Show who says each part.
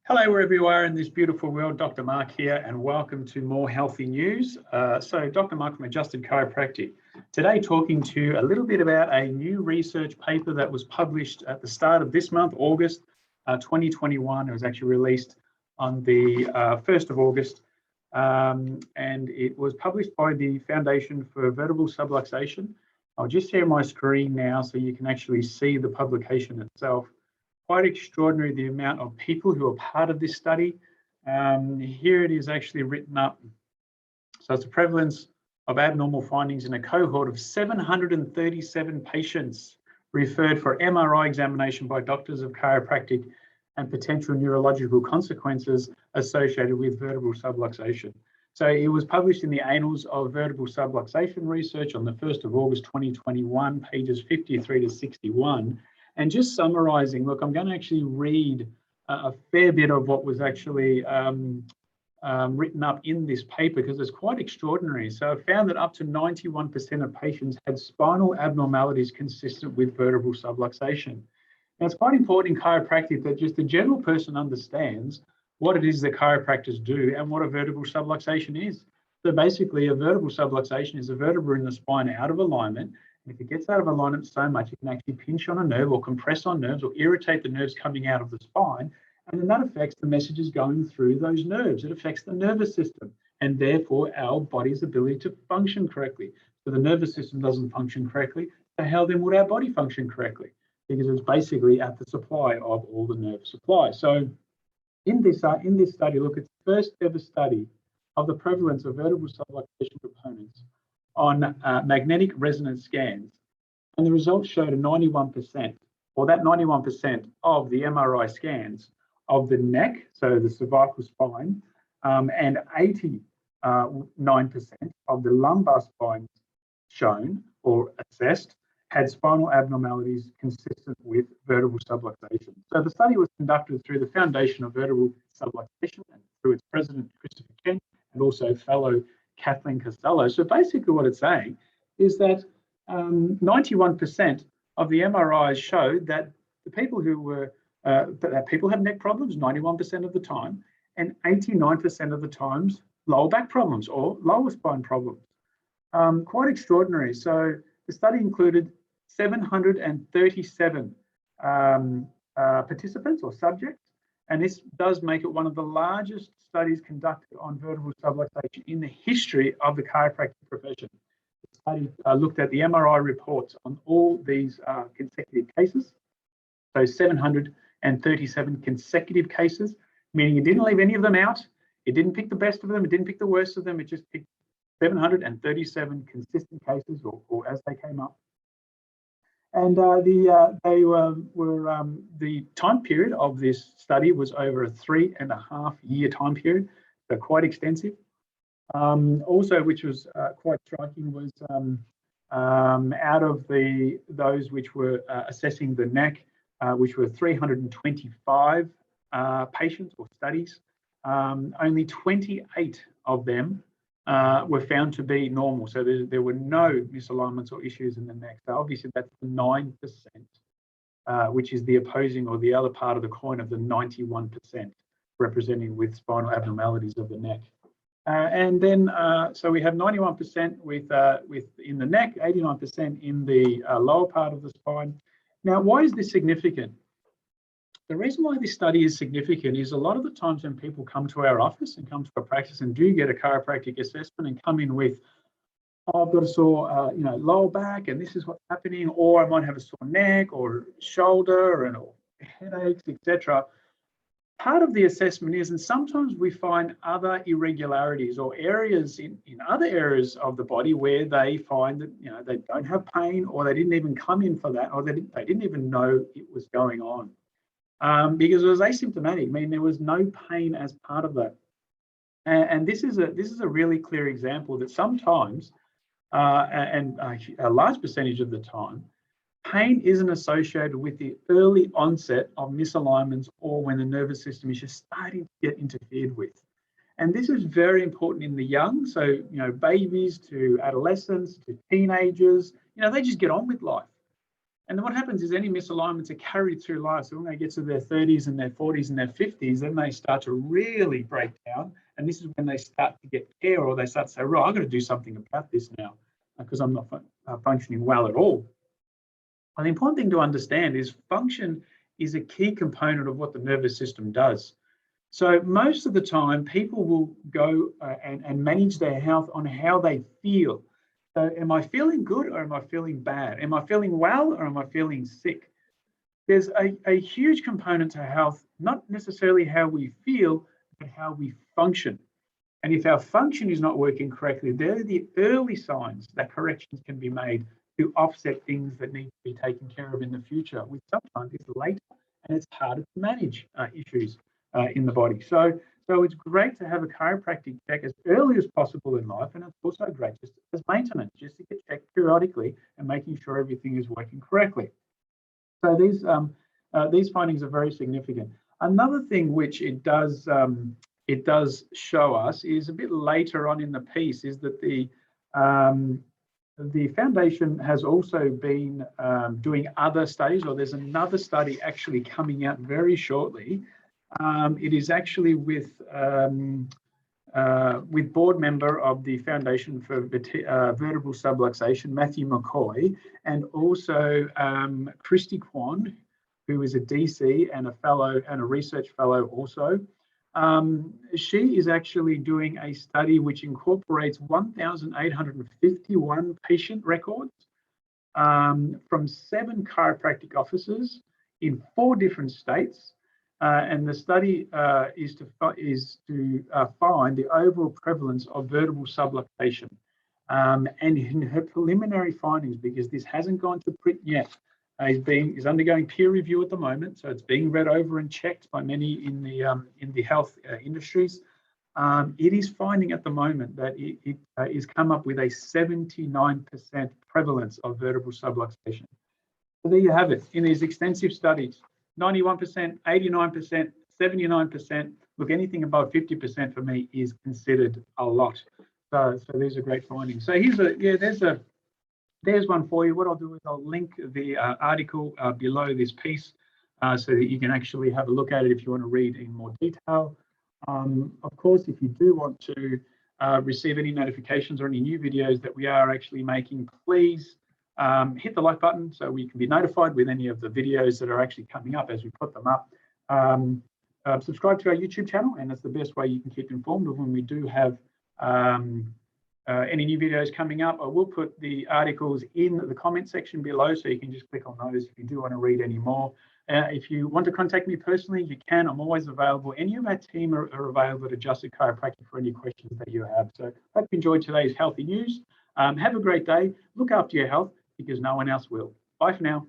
Speaker 1: Hello, wherever you are in this beautiful world. Dr. Mark here, and welcome to More Healthy News. So Dr. Mark from Adjusted Chiropractic. Today talking to you a little bit about a new research paper that was published at the start of this month, August 2021. It was actually released on the 1st of August, and it was published by the Foundation for Vertebral Subluxation. I'll just share my screen now so you can actually see the publication itself. Quite extraordinary, the amount of people who are part of this study. Here it is actually written up. So it's a prevalence of abnormal findings in a cohort of 737 patients referred for MRI examination by doctors of chiropractic and potential neurological consequences associated with vertebral subluxation. So it was published in the Annals of Vertebral Subluxation Research on the 1st of August 2021, pages 53 to 61. And just summarizing, look, I'm going to actually read a fair bit of what was actually written up in this paper because it's quite extraordinary. So I found that up to 91% of patients had spinal abnormalities consistent with vertebral subluxation. Now, it's quite important in chiropractic that just the general person understands what it is that chiropractors do and what a vertebral subluxation is. So basically, a vertebral subluxation is a vertebra in the spine out of alignment. If it gets out of alignment so much, it can actually pinch on a nerve or compress on nerves or irritate the nerves coming out of the spine. And then that affects the messages going through those nerves. It affects the nervous system and therefore our body's ability to function correctly. So the nervous system doesn't function correctly. So how then would our body function correctly? Because it's basically at the supply of all the nerve supply. So in this study, look, it's the first ever study of the prevalence of vertebral subluxation components on magnetic resonance scans, and the results showed a 91%, or that 91% of the MRI scans of the neck, so the cervical spine, and 89% of the lumbar spine shown or assessed had spinal abnormalities consistent with vertebral subluxation. So the study was conducted through the Foundation of Vertebral Subluxation and through its president, Christopher Kent, and also fellow Kathleen Costello. So basically what it's saying is that 91% of the MRIs showed that the people who were, that people have neck problems 91% of the time, and 89% of the times lower back problems or lower spine problems. Quite extraordinary. So the study included 737 participants or subjects, and this does make it one of the largest studies conducted on vertebral subluxation in the history of the chiropractic profession. The study looked at the MRI reports on all these consecutive cases. So 737 consecutive cases, meaning it didn't leave any of them out. It didn't pick the best of them. It didn't pick the worst of them. It just picked 737 consistent cases or as they came up. And the time period of this study was over a 3.5-year time period, so quite extensive. Also, which was quite striking, was out of those which were assessing the neck, which were 325 patients or studies, only 28 of them were found to be normal. So there were no misalignments or issues in the neck. So obviously that's the 9%, which is the opposing or the other part of the coin of the 91% representing with spinal abnormalities of the neck. And then, so we have 91% with in the neck, 89% in the lower part of the spine. Now, why is this significant? The reason why this study is significant is a lot of the times when people come to our office and come to our practice and do get a chiropractic assessment and come in with, oh, I've got a sore, lower back, and this is what's happening, or I might have a sore neck or shoulder or headaches, etc. Part of the assessment is, and sometimes we find other irregularities or areas in other areas of the body where they find that they don't have pain, or they didn't even come in for that, or they didn't even know it was going on. Because it was asymptomatic. I mean, there was no pain as part of that. And this is a really clear example that sometimes, and a large percentage of the time, pain isn't associated with the early onset of misalignments or when the nervous system is just starting to get interfered with. And this is very important in the young. So, babies to adolescents to teenagers, they just get on with life. And then what happens is any misalignments are carried through life. So when they get to their 30s and their 40s and their 50s, then they start to really break down. And this is when they start to get care, or they start to say, right, I've got to do something about this now because I'm not functioning well at all. And the important thing to understand is function is a key component of what the nervous system does. So most of the time, people will go and manage their health on how they feel. So am I feeling good or am I feeling bad? Am I feeling well or am I feeling sick? There's a huge component to health, not necessarily how we feel, but how we function. And if our function is not working correctly, they're the early signs that corrections can be made to offset things that need to be taken care of in the future, which sometimes is later and it's harder to manage issues in the body. So it's great to have a chiropractic check as early as possible in life, and it's also great just as maintenance, just to get checked periodically and making sure everything is working correctly. So these findings are very significant. Another thing which it does show us is a bit later on in the piece is that the foundation has also been doing other studies, or there's another study actually coming out very shortly. It is actually with board member of the Foundation for Vertebral Subluxation, Matthew McCoy, and also Christy Kwan, who is a DC and a fellow and a research fellow also. She is actually doing a study which incorporates 1,851 patient records from 7 chiropractic offices in 4 different states. And the study is to find the overall prevalence of vertebral subluxation. And in her preliminary findings, because this hasn't gone to print yet, is undergoing peer review at the moment, so it's being read over and checked by many in the health industries. It is finding at the moment that it is come up with a 79% prevalence of vertebral subluxation. So there you have it in these extensive studies. 91%, 89%, 79%. Look, anything above 50% for me is considered a lot. So these are great findings. So there's one for you. What I'll do is I'll link the article below this piece so that you can actually have a look at it if you want to read in more detail. Of course, if you do want to receive any notifications or any new videos that we are actually making, please hit the like button so we can be notified with any of the videos that are actually coming up as we put them up. Subscribe to our YouTube channel, and that's the best way you can keep informed of when we do have any new videos coming up. I will put the articles in the comment section below, so you can just click on those if you do want to read any more. If you want to contact me personally, you can. I'm always available. Any of our team are available at Adjusted Chiropractic for any questions that you have. So hope you enjoyed today's healthy news. Have a great day. Look after your health, because no one else will. Bye for now.